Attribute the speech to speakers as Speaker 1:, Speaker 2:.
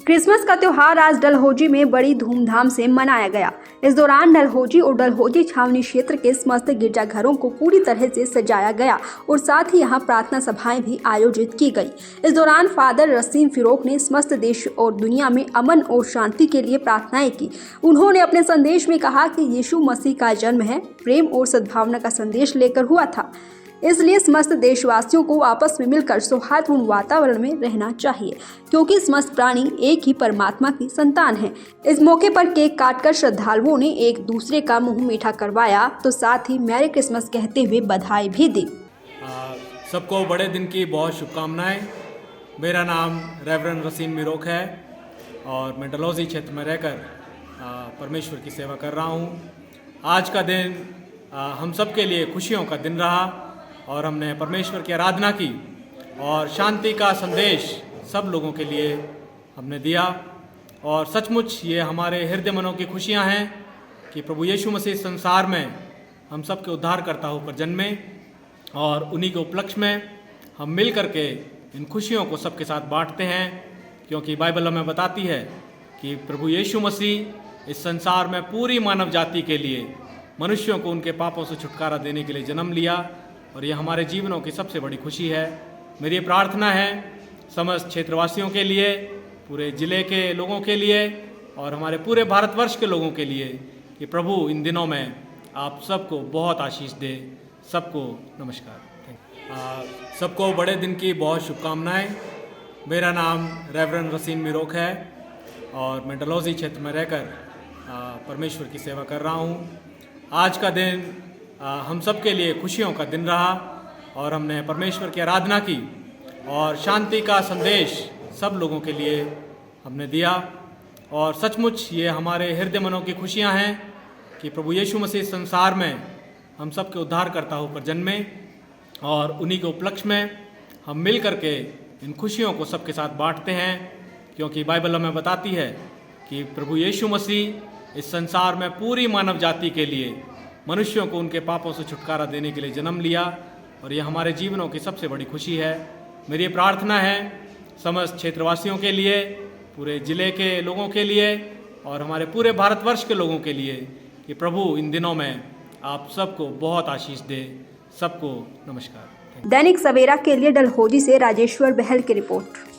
Speaker 1: Christmas का त्योहार आज डलहौजी में बड़ी धूमधाम से मनाया गया। इस दौरान डलहौजी और डलहौजी छावनी क्षेत्र के समस्त गिरजाघरों को पूरी तरह से सजाया गया और साथ ही यहां प्रार्थना सभाएं भी आयोजित की गई। इस दौरान फादर रसीम फिरोक ने समस्त देश और दुनिया में अमन और शांति के लिए प्रार्थनाएं की। उन्होंने अपने संदेश में कहा कि यीशु मसीह का जन्म है, प्रेम और सद्भावना का संदेश लेकर हुआ था, इसलिए समस्त देशवासियों को आपस में मिलकर सौहार्दपूर्ण वातावरण में रहना चाहिए, क्योंकि समस्त प्राणी एक ही परमात्मा की संतान हैं। इस मौके पर केक काटकर श्रद्धालुओं ने एक दूसरे का मुंह मीठा करवाया तो साथ ही मैरी क्रिसमस कहते हुए बधाई भी दी।
Speaker 2: सबको बड़े दिन की बहुत शुभकामनाएं। मेरा नाम रेवरेंड रसीम मिरोक है और मैं डलहौजी क्षेत्र में रहकर परमेश्वर की सेवा कर रहा हूँ। आज का दिन हम सब के लिए खुशियों का दिन रहा और हमने परमेश्वर की आराधना की और शांति का संदेश सब लोगों के लिए हमने दिया। और सचमुच ये हमारे हृदय मनों की खुशियाँ हैं कि प्रभु यीशु मसीह संसार में हम सब के उद्धारकर्ता होकर जन्मे और उन्हीं के उपलक्ष्य में हम मिल करके इन खुशियों को सबके साथ बांटते हैं, क्योंकि बाइबल हमें बताती है कि प्रभु यीशु मसीह इस संसार में पूरी मानव जाति के लिए मनुष्यों को उनके पापों से छुटकारा देने के लिए जन्म लिया और ये हमारे जीवनों की सबसे बड़ी खुशी है। मेरी प्रार्थना है समस्त क्षेत्रवासियों के लिए, पूरे ज़िले के लोगों के लिए और हमारे पूरे भारतवर्ष के लोगों के लिए कि प्रभु इन दिनों में आप सबको बहुत आशीष दे। सबको नमस्कार। सबको बड़े दिन की बहुत शुभकामनाएं। मेरा नाम रेवरेंड रसीम मिरोक है और मैं डलहौजी क्षेत्र में रहकर परमेश्वर की सेवा कर रहा हूँ। आज का दिन हम सब के लिए खुशियों का दिन रहा और हमने परमेश्वर की आराधना की और शांति का संदेश सब लोगों के लिए हमने दिया। और सचमुच ये हमारे हृदय मनों की खुशियाँ हैं कि प्रभु यीशु मसीह संसार में हम सब के उद्धारकर्ता होकर जन्मे और उन्हीं के उपलक्ष्य में हम मिल करके इन खुशियों को सबके साथ बांटते हैं, क्योंकि बाइबल हमें बताती है कि प्रभु यीशु मसीह इस संसार में पूरी मानव जाति के लिए मनुष्यों को उनके पापों से छुटकारा देने के लिए जन्म लिया और ये हमारे जीवनों की सबसे बड़ी खुशी है। मेरी प्रार्थना है समस्त क्षेत्रवासियों के लिए, पूरे ज़िले के लोगों के लिए और हमारे पूरे भारतवर्ष के लोगों के लिए कि प्रभु इन दिनों में आप सबको बहुत आशीष दे। सबको नमस्कार।
Speaker 1: दैनिक सवेरा के लिए डलहौजी से राजेश्वर बहल की रिपोर्ट।